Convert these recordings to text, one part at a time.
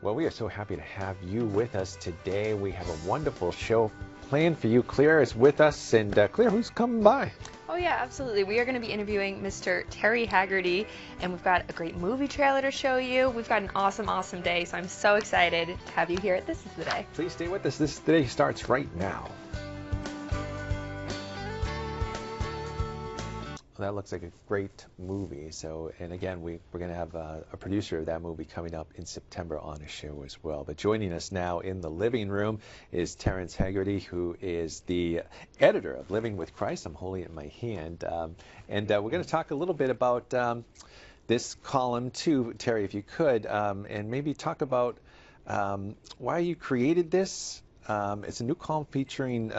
Well, we are so happy to have you with us today. We have a wonderful show planned for you. Claire is with us, and Claire, who's coming by? Oh yeah, absolutely. We are going to be interviewing Mr. Terry Hegarty, and we've got a great movie trailer to show you. We've got an awesome day, so I'm so excited to have you here at This Is the Day. Please stay with us. This day starts right now. Well, that looks like a great movie. So, and again, we're going to have a producer of that movie coming up in September on a show as well. But joining us now in the living room is Terrence Hegarty, who is the editor of Living with Christ. I'm holding it in my hand. And we're going to talk a little bit about this column too, Terry, if you could, and maybe talk about why you created this. It's a new column featuring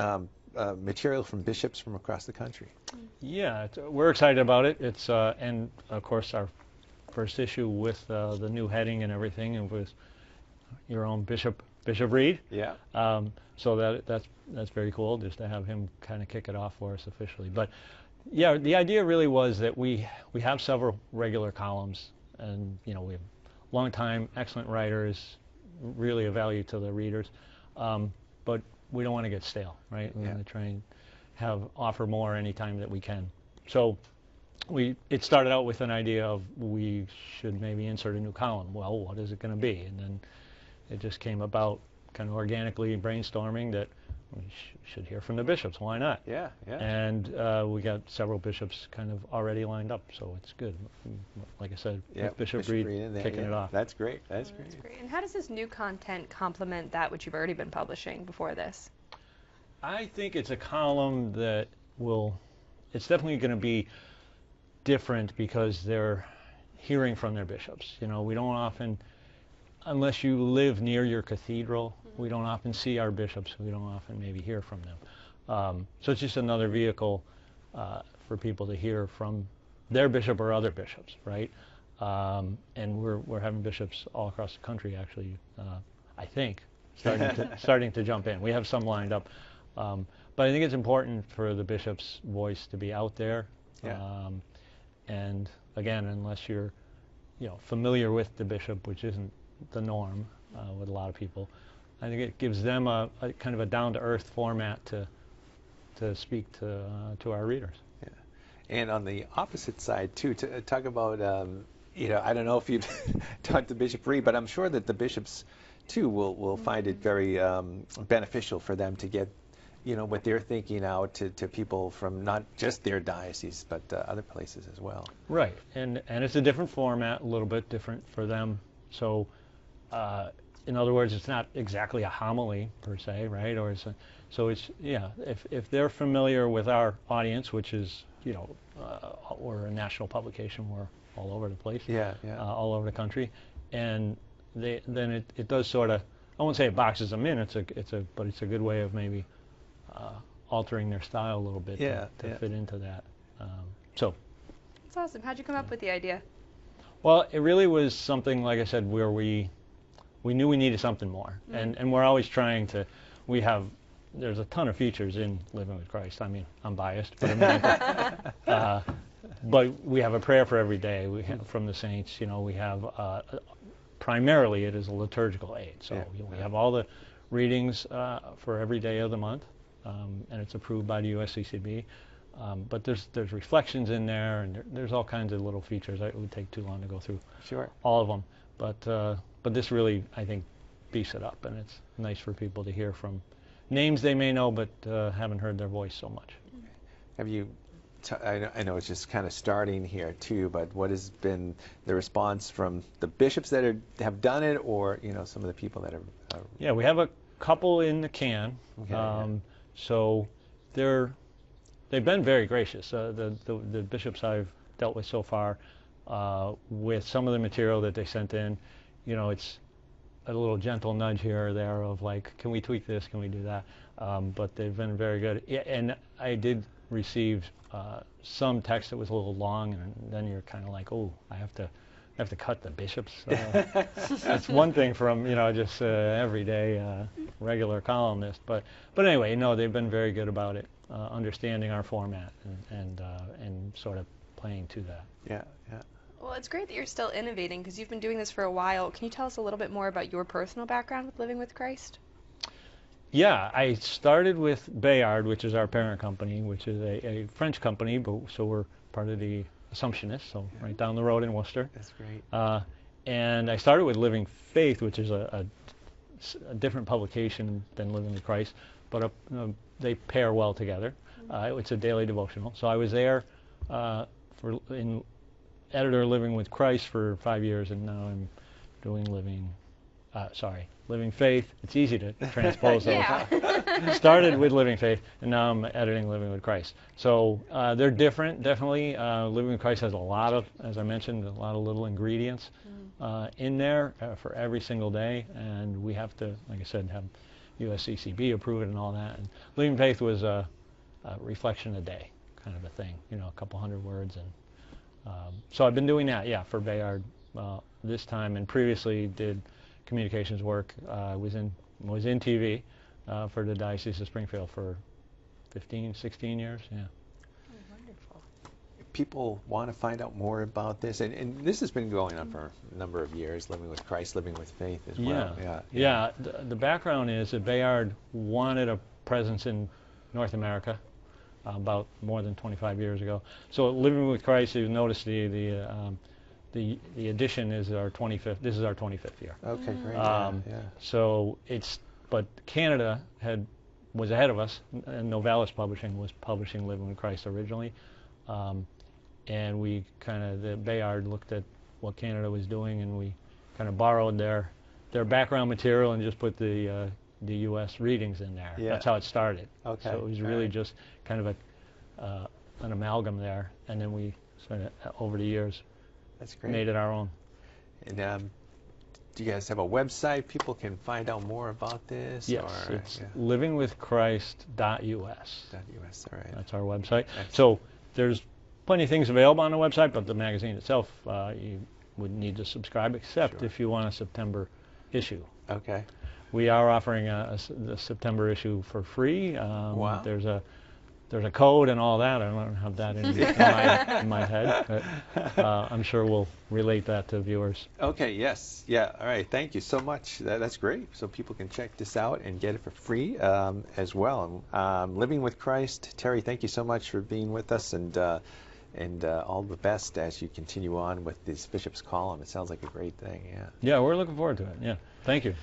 material from bishops from across the country. Yeah, we're excited about it. It's and of course our first issue with the new heading and everything, and with your own Bishop Reed. Yeah. So that's very cool, just to have him kind of kick it off for us officially. But yeah, the idea really was that we have several regular columns, and we have long time excellent writers, really a value to the readers, but we don't want to get stale, right? We want to try and offer more anytime that we can. So it started out with an idea of we should maybe insert a new column. Well, what is it going to be? And then it just came about kind of organically brainstorming that we should hear from the bishops. Why not? Yeah. And we got several bishops kind of already lined up, so it's good. Like I said, with Bishop Reed kicking it off. That's great. That's great. And how does this new content complement that which you've already been publishing before this? I think it's a column that it's definitely going to be different because they're hearing from their bishops. We don't often, unless you live near your cathedral, we don't often see our bishops. We don't often maybe hear from them. So it's just another vehicle for people to hear from their bishop or other bishops, right? And we're having bishops all across the country, actually, I think, starting to jump in. We have some lined up. But I think it's important for the bishop's voice to be out there. Yeah. And again, unless you're familiar with the bishop, which isn't the norm with a lot of people, I think it gives them a kind of a down-to-earth format to speak to our readers. Yeah. And on the opposite side too, to talk about I don't know if you've talked to Bishop Reed, but I'm sure that the bishops too will find it very beneficial for them to get what they're thinking out to people from not just their diocese, but other places as well. Right, and it's a different format, a little bit different for them. So, in other words, it's not exactly a homily per se, right? Or if they're familiar with our audience, which is we're a national publication, we're all over the place, all over the country, and then it does sort of, I won't say it boxes them in. But it's a good way of maybe altering their style a little bit to fit into that. That's awesome. How'd you come up with the idea? Well, it really was something, like I said, where we knew we needed something more, and we're always trying to. There's a ton of features in Living with Christ. I mean, I'm biased, but but we have a prayer for every day. We have from the saints. We have primarily it is a liturgical aid. So we have all the readings for every day of the month, and it's approved by the USCCB. But there's reflections in there, and there's all kinds of little features. It would take too long to go through all of them. But this really, I think, beefs it up, and it's nice for people to hear from names they may know, but haven't heard their voice so much. Have you? I know it's just kind of starting here too, but what has been the response from the bishops that have done it, or some of the people that have? Yeah, we have a couple in the can. Okay, so they've been very gracious. The bishops I've dealt with so far, with some of the material that they sent in, it's a little gentle nudge here or there of like, can we tweak this? Can we do that? But they've been very good. Yeah, and I did receive some text that was a little long, and then you're kind of like, oh, I have to cut the bishops. That's one thing from just everyday regular columnist. But anyway, they've been very good about it, understanding our format and sort of playing to that. Yeah. Well, it's great that you're still innovating because you've been doing this for a while. Can you tell us a little bit more about your personal background with living with Christ? Yeah, I started with Bayard, which is our parent company, which is a French company, but so we're part of the Assumptionists, so right down the road in Worcester. That's great. And I started with Living Faith, which is a different publication than Living with Christ, but they pair well together. It's a daily devotional. So I was there in editor Living with Christ for 5 years, and now I'm doing Living Faith. It's easy to transpose those. Started with Living Faith, and now I'm editing Living with Christ. So they're different, definitely. Living with Christ has a lot of, as I mentioned, a lot of little ingredients in there for every single day, and we have to, like I said, have USCCB approve it and all that. And Living Faith was a reflection a day kind of a thing, a couple hundred words. And so I've been doing that, for Bayard this time, and previously did communications work. Was in TV for the Diocese of Springfield for 15, 16 years. Yeah. Wonderful. If people want to find out more about this, and this has been going on for a number of years, Living with Christ, Living with Faith as well. Yeah. The background is that Bayard wanted a presence in North America about more than 25 years ago. So Living with Christ, you notice the edition is our 25th. This is our 25th year. Okay, great. So but Canada was ahead of us, and Novalis Publishing was publishing Living with Christ originally, and we the Bayard looked at what Canada was doing, and we kind of borrowed their background material and just put the U.S. readings in there. Yeah. That's how it started. Okay. So it was really just kind of an amalgam there, and then we sort of over the years. That's great. Made it our own. And do you guys have a website? People can find out more about this? Yes, it's livingwithchrist.us. .us, all right. That's our website. Excellent. So there's plenty of things available on the website, but the magazine itself, you would need to subscribe, except if you want a September issue. Okay. We are offering the September issue for free. Wow. There's a code and all that. I don't have that in my head, but I'm sure we'll relate that to viewers. Okay, yes. Yeah, all right. Thank you so much. That's great. So people can check this out and get it for free as well. Living with Christ. Terry, thank you so much for being with us, and all the best as you continue on with this Bishop's Column. It sounds like a great thing, Yeah, we're looking forward to it. Yeah, thank you.